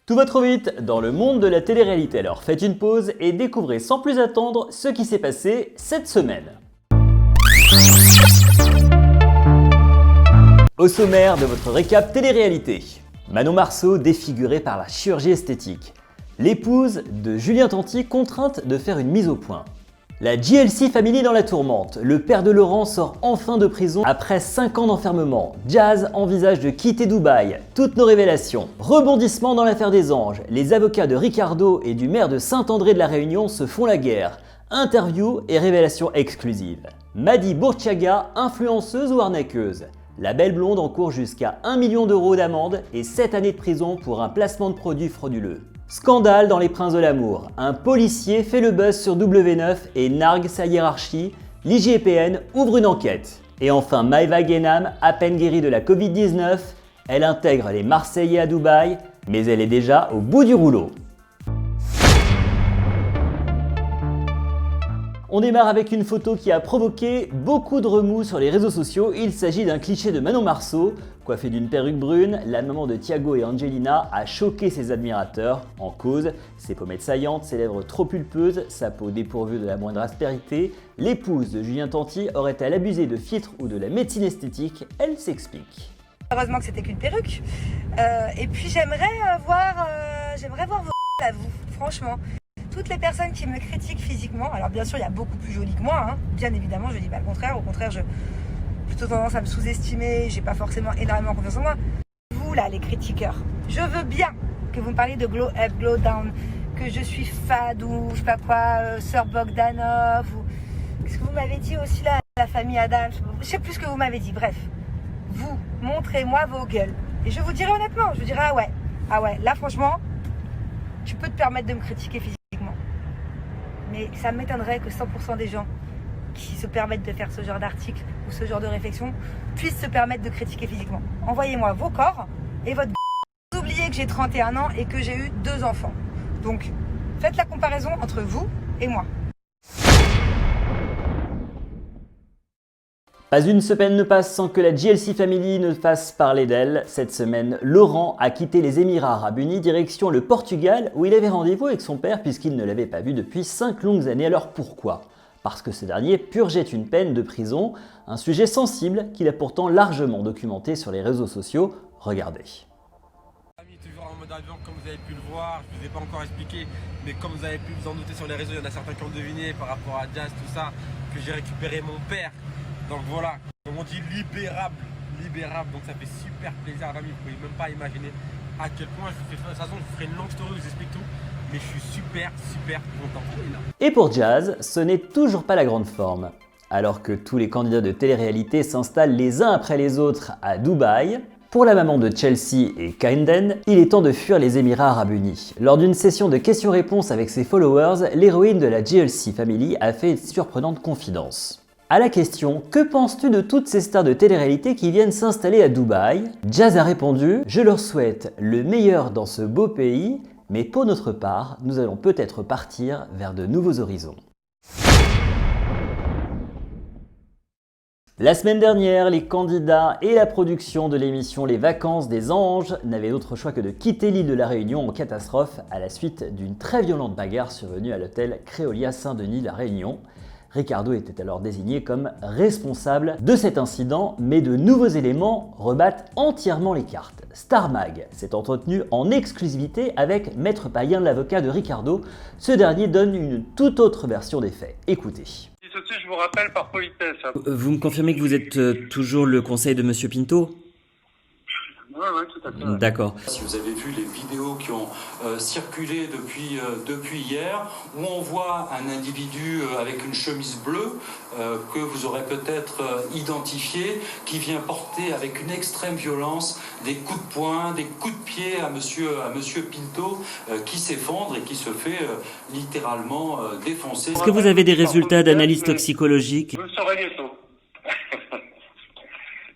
Tout va trop vite dans le monde de la télé-réalité, alors faites une pause et découvrez sans plus attendre ce qui s'est passé cette semaine. Au sommaire de votre récap télé-réalité, Manon Marceau défigurée par la chirurgie esthétique, l'épouse de Julien Tanti contrainte de faire une mise au point. La JLC Family dans la tourmente, le père de Laurent sort enfin de prison après 5 ans d'enfermement. Jazz envisage de quitter Dubaï, toutes nos révélations. Rebondissement dans l'affaire des anges, les avocats de Ricardo et du maire de Saint-André de la Réunion se font la guerre. Interview et révélations exclusives. Madi Bourchaga, influenceuse ou arnaqueuse. La belle blonde encourt jusqu'à 1 million d'euros d'amende et 7 années de prison pour un placement de produits frauduleux. Scandale dans Les Princes de l'amour. Un policier fait le buzz sur W9 et nargue sa hiérarchie. L'IGPN ouvre une enquête. Et enfin, Maëva Guénam, à peine guérie de la Covid-19, elle intègre les Marseillais à Dubaï, mais elle est déjà au bout du rouleau. On démarre avec une photo qui a provoqué beaucoup de remous sur les réseaux sociaux. Il s'agit d'un cliché de Manon Marceau. Coiffée d'une perruque brune, la maman de Thiago et Angelina a choqué ses admirateurs. En cause, ses pommettes saillantes, ses lèvres trop pulpeuses, sa peau dépourvue de la moindre aspérité. L'épouse de Julien Tanti aurait-elle abusé de filtres ou de la médecine esthétique? Elle s'explique. Heureusement que c'était qu'une perruque. Et puis j'aimerais voir vos à vous, franchement. Toutes les personnes qui me critiquent physiquement, alors bien sûr il y a beaucoup plus joli que moi, hein, bien évidemment, je dis pas le contraire, au contraire j'ai plutôt tendance à me sous-estimer, j'ai pas forcément énormément confiance en moi. Vous là les critiqueurs, je veux bien que vous me parliez de glow up, glow down, que je suis fade ou je sais pas quoi, Sœur Bogdanov, ou ce que vous m'avez dit aussi là, la famille Adams, je sais plus ce que vous m'avez dit, bref. Vous, montrez-moi vos gueules. Et je vous dirai honnêtement, je vous dirai ah ouais, là franchement, tu peux te permettre de me critiquer physiquement. Mais ça m'étonnerait que 100% des gens qui se permettent de faire ce genre d'article ou ce genre de réflexion puissent se permettre de critiquer physiquement. Envoyez-moi vos corps et votre Vous oubliez que j'ai 31 ans et que j'ai eu 2 enfants. Donc, faites la comparaison entre vous et moi. Pas une semaine ne passe sans que la JLC Family ne fasse parler d'elle. Cette semaine, Laurent a quitté les Émirats Arabes Unis direction le Portugal où il avait rendez-vous avec son père puisqu'il ne l'avait pas vu depuis 5 longues années. Alors pourquoi? Parce que ce dernier purgeait une peine de prison, un sujet sensible qu'il a pourtant largement documenté sur les réseaux sociaux. Regardez. Toujours en mode avion, comme vous avez pu le voir, je ne vous ai pas encore expliqué, mais comme vous avez pu vous en douter sur les réseaux, il y en a certains qui ont deviné par rapport à Jazz, tout ça, que j'ai récupéré mon père. Donc voilà, comme on dit, libérable, donc ça fait super plaisir, amis, vous pouvez même pas imaginer à quel point je vous fais. De toute façon, je vous ferai une longue story où je vous explique tout, mais je suis super content. Et pour Jazz, ce n'est toujours pas la grande forme. Alors que tous les candidats de télé-réalité s'installent les uns après les autres à Dubaï, pour la maman de Chelsea et Kainden, il est temps de fuir les Émirats Arabes Unis. Lors d'une session de questions-réponses avec ses followers, l'héroïne de la JLC Family a fait une surprenante confidence. À la question « Que penses-tu de toutes ces stars de télé-réalité qui viennent s'installer à Dubaï ?» Jazz a répondu « Je leur souhaite le meilleur dans ce beau pays, mais pour notre part, nous allons peut-être partir vers de nouveaux horizons. » La semaine dernière, les candidats et la production de l'émission Les Vacances des Anges n'avaient d'autre choix que de quitter l'île de la Réunion en catastrophe à la suite d'une très violente bagarre survenue à l'hôtel Créolia Saint-Denis La Réunion. Ricardo était alors désigné comme responsable de cet incident, mais de nouveaux éléments rebattent entièrement les cartes. Star Mag s'est entretenu en exclusivité avec Maître Payen, l'avocat de Ricardo. Ce dernier donne une toute autre version des faits. Écoutez. Ceci, je vous rappelle par politesse. Vous me confirmez que vous êtes toujours le conseil de Monsieur Pinto ? Oui, tout à fait. Ouais. D'accord. Si vous avez vu les vidéos qui ont circulé depuis hier, où on voit un individu avec une chemise bleue que vous aurez peut-être identifié, qui vient porter avec une extrême violence des coups de poing, des coups de pied à monsieur Pinto, qui s'effondre et qui se fait littéralement défoncer. Est-ce que vous avez des résultats d'analyse toxicologique ? Vous le saurez bientôt.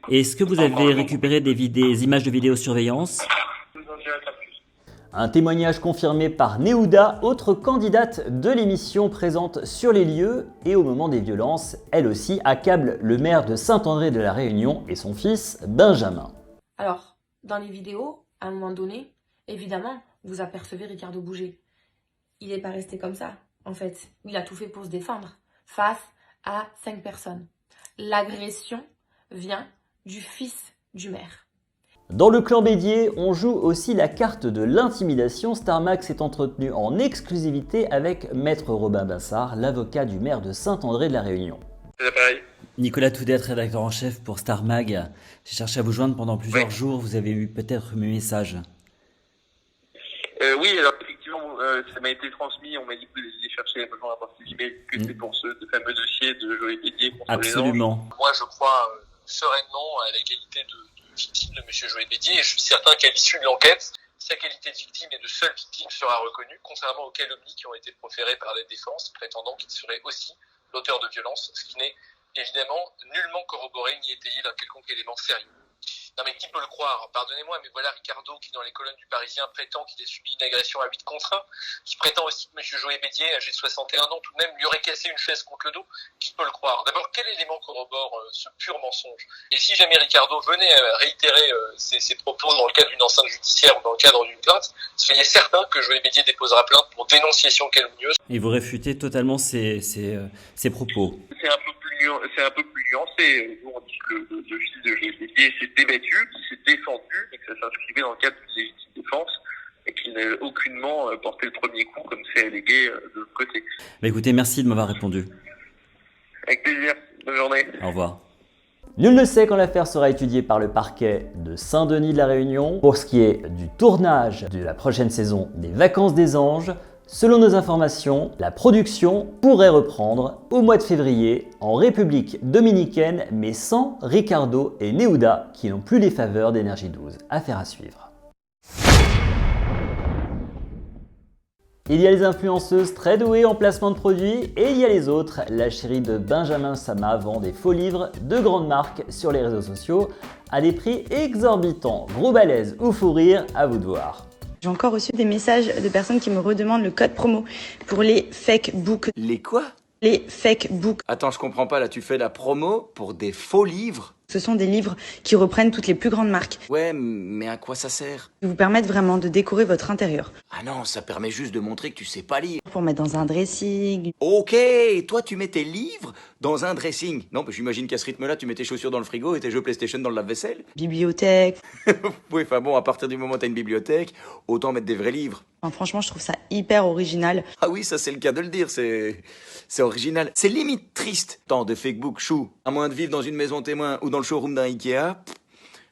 Est-ce que vous avez récupéré des images de vidéosurveillance ? Je vous en dirai pas plus. Un témoignage confirmé par Néouda, autre candidate de l'émission présente sur les lieux et au moment des violences, elle aussi accable le maire de Saint-André de la Réunion et son fils Benjamin. Alors, dans les vidéos, à un moment donné, évidemment, vous apercevez Ricardo bouger. Il n'est pas resté comme ça, en fait. Il a tout fait pour se défendre face à 5 personnes. L'agression vient du fils du maire. Dans le clan Bédier, on joue aussi la carte de l'intimidation. Star Mag s'est entretenu en exclusivité avec Maître Robin Bassard, l'avocat du maire de Saint-André de la Réunion. C'est pareil. Nicolas Toudet, rédacteur en chef pour Star Mag. J'ai cherché à vous joindre pendant plusieurs jours, vous avez eu peut-être mes messages. Oui, alors effectivement, ça m'a été transmis, on m'a dit que vous alliez chercher à me joindre à partir d'email, que c'est pour ce fameux dossier de Joël Bédier contre Absolument. les anges. Moi, je crois sereinement à la qualité de victime de M. Joël Bédier, et je suis certain qu'à l'issue de l'enquête, sa qualité de victime et de seule victime sera reconnue, contrairement aux calomnies qui ont été proférées par la défense, prétendant qu'il serait aussi l'auteur de violences, ce qui n'est évidemment nullement corroboré ni étayé d'un quelconque élément sérieux. Non mais qui peut le croire? Pardonnez-moi, mais voilà Ricardo qui dans les colonnes du Parisien prétend qu'il a subi une agression à 8 contre 1, qui prétend aussi que M. Joël Bédier, âgé de 61 ans, tout de même lui aurait cassé une chaise contre le dos. Qui peut le croire? D'abord, quel élément corrobore ce pur mensonge? Et si jamais Ricardo venait à réitérer ses propos dans le cadre d'une enceinte judiciaire ou dans le cadre d'une plainte, soyez certain que Joël Bédier déposera plainte pour dénonciation calomnieuse. Et vous réfutez totalement ces propos. C'est un peu plus nuancé. Nous, on dit que le fils de Joël Bédier s'est débattu, qu'il s'est défendu, et que ça s'inscrivait dans le cadre d'une légitime défense, et qu'il n'a aucunement porté le premier coup, comme c'est allégué de l'autre côté. Bah écoutez, merci de m'avoir répondu. Avec plaisir. Bonne journée. Au revoir. Nul ne sait quand l'affaire sera étudiée par le parquet de Saint-Denis de la Réunion. Pour ce qui est du tournage de la prochaine saison des Vacances des Anges, selon nos informations, la production pourrait reprendre au mois de février en République dominicaine, mais sans Ricardo et Neouda qui n'ont plus les faveurs d'Énergie 12. Affaire à suivre. Il y a les influenceuses très douées en placement de produits et il y a les autres. La chérie de Benjamin Sama vend des faux livres de grandes marques sur les réseaux sociaux à des prix exorbitants. Gros balèze ou fou rire, à vous de voir. J'ai encore reçu des messages de personnes qui me redemandent le code promo pour les fake books. Les quoi? Les fake books. Attends, je comprends pas, là tu fais la promo pour des faux livres? Ce sont des livres qui reprennent toutes les plus grandes marques. Ouais, mais à quoi ça sert? Qui vous permettent vraiment de décorer votre intérieur. Ah non, ça permet juste de montrer que tu sais pas lire. Pour mettre dans un dressing. Ok, toi tu mets tes livres dans un dressing. Non, bah, j'imagine qu'à ce rythme-là, tu mets tes chaussures dans le frigo et tes jeux PlayStation dans le lave-vaisselle. Bibliothèque. Oui, enfin bon, à partir du moment où t'as une bibliothèque, autant mettre des vrais livres. Enfin, franchement, je trouve ça hyper original. Ah oui, ça c'est le cas de le dire, c'est original. C'est limite triste. Tant de fake book chou, à moins de vivre dans une maison témoin ou dans le showroom d'un Ikea,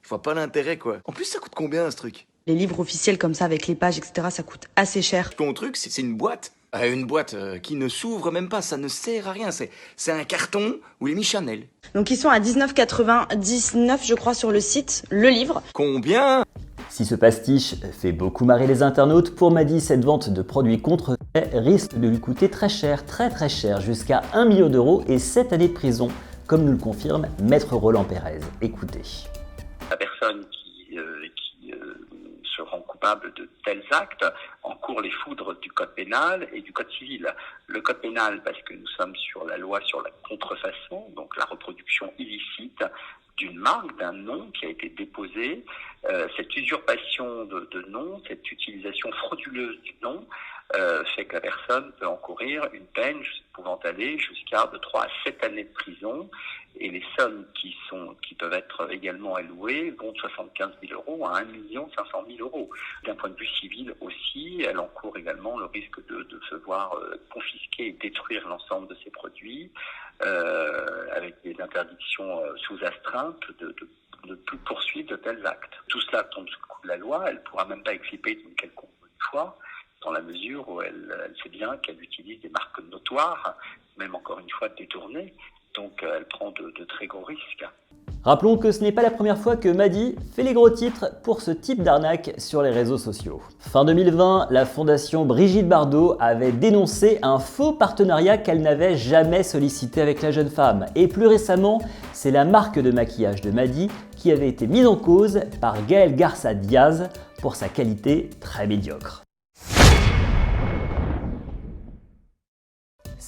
je vois pas l'intérêt quoi. En plus, ça coûte combien ce truc? Les livres officiels comme ça, avec les pages, etc., ça coûte assez cher. Ton truc, c'est une boîte. Une boîte qui ne s'ouvre même pas, ça ne sert à rien. C'est un carton où il est mis Chanel. Donc ils sont à 19,99 je crois sur le site, le livre. Combien? Si ce pastiche fait beaucoup marrer les internautes, pour Madi, cette vente de produits contrefaits risque de lui coûter très cher, très cher, jusqu'à 1 million d'euros et 7 années de prison, comme nous le confirme Maître Roland Pérez. Écoutez. La personne qui se rend coupable de tels actes encourt les foudres du code pénal et du code civil. Le code pénal, parce que nous sommes sur la loi sur la contrefaçon, donc la reproduction illicite d'une marque, d'un nom qui a été déposé. Cette usurpation de nom, cette utilisation frauduleuse du nom, fait que la personne peut encourir une peine pouvant aller jusqu'à de 3 à 7 années de prison. Et les sommes qui peuvent être également allouées vont de 75 000 euros à 1 500 000 euros. D'un point de vue civil aussi, elle encourt également le risque de se voir confisquer et détruire l'ensemble de ses produits, avec des interdictions sous astreinte de toute poursuite de tels actes. Tout cela tombe sous le coup de la loi, elle ne pourra même pas exciper d'une quelconque fois, dans la mesure où elle sait bien qu'elle utilise des marques notoires, même encore une fois détournées, donc elle prend de très gros risques. Rappelons que ce n'est pas la première fois que Madi fait les gros titres pour ce type d'arnaque sur les réseaux sociaux. Fin 2020, la fondation Brigitte Bardot avait dénoncé un faux partenariat qu'elle n'avait jamais sollicité avec la jeune femme. Et plus récemment, c'est la marque de maquillage de Madi qui avait été mise en cause par Gaël Garça Diaz pour sa qualité très médiocre.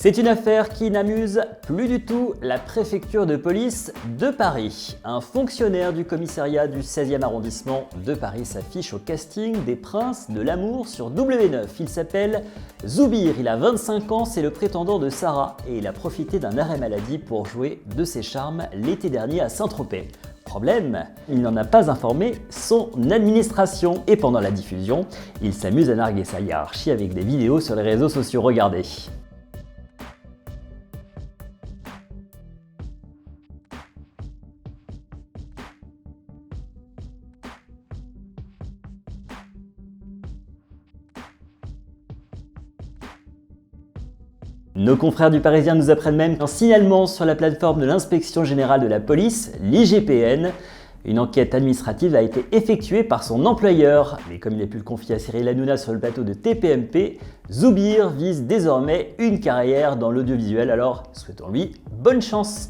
C'est une affaire qui n'amuse plus du tout la préfecture de police de Paris. Un fonctionnaire du commissariat du 16e arrondissement de Paris s'affiche au casting des Princes de l'amour sur W9. Il s'appelle Zoubir, il a 25 ans, c'est le prétendant de Sarah et il a profité d'un arrêt maladie pour jouer de ses charmes l'été dernier à Saint-Tropez. Problème, il n'en a pas informé son administration et pendant la diffusion, il s'amuse à narguer sa hiérarchie avec des vidéos sur les réseaux sociaux. Regardez. Nos confrères du Parisien nous apprennent même qu'un signalement sur la plateforme de l'Inspection Générale de la Police, l'IGPN, une enquête administrative a été effectuée par son employeur. Mais comme il a pu le confier à Cyril Hanouna sur le plateau de TPMP, Zoubir vise désormais une carrière dans l'audiovisuel, alors souhaitons-lui bonne chance.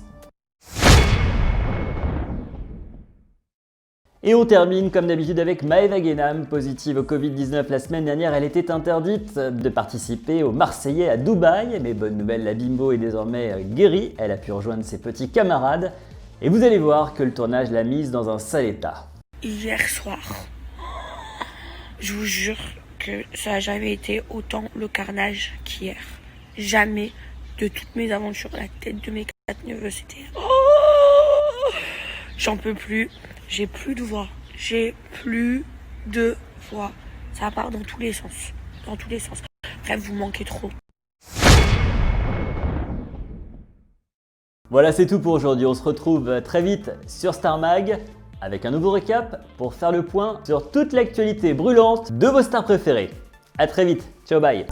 Et on termine comme d'habitude avec Maëva Guénam, positive au Covid-19 la semaine dernière. Elle était interdite de participer aux Marseillais à Dubaï, mais bonne nouvelle, la bimbo est désormais guérie. Elle a pu rejoindre ses petits camarades et vous allez voir que le tournage l'a mise dans un sale état. Hier soir, je vous jure que ça n'a jamais été autant le carnage qu'hier. Jamais de toutes mes aventures, la tête de mes 4 neveux, c'était... J'en peux plus. J'ai plus de voix. J'ai plus de voix. Ça part dans tous les sens. Dans tous les sens. Bref, vous manquez trop. Voilà, c'est tout pour aujourd'hui. On se retrouve très vite sur Star Mag avec un nouveau récap pour faire le point sur toute l'actualité brûlante de vos stars préférées. À très vite. Ciao, bye.